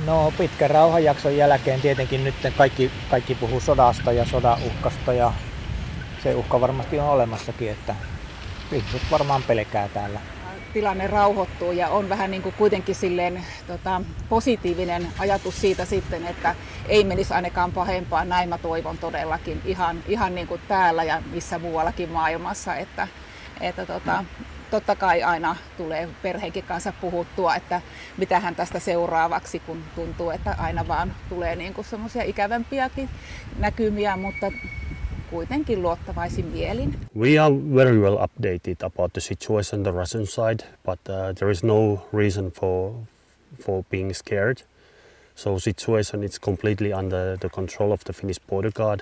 No pitkän rauhanjakson jälkeen tietenkin nyt kaikki puhuu sodasta ja sodan uhkasta ja se uhka varmasti on olemassakin, että ihmiset varmaan pelkää täällä. Tilanne rauhoittuu ja on vähän niin kuin kuitenkin silleen, positiivinen ajatus siitä sitten, että ei menisi ainakaan pahempaa. Näin mä toivon todellakin ihan niin kuin täällä ja missä muuallakin maailmassa, että totta kai aina tulee perheenkin kanssa puhuttua, että mitähän tästä seuraavaksi, kun tuntuu, että aina vaan tulee niin kuin semmoisia ikävämpiäkin näkymiä, mutta kuitenkin luottavaisin mielin. We are very well updated about the situation on the Russian side, but there is no reason for being scared. So situation is completely under the control of the Finnish border guard.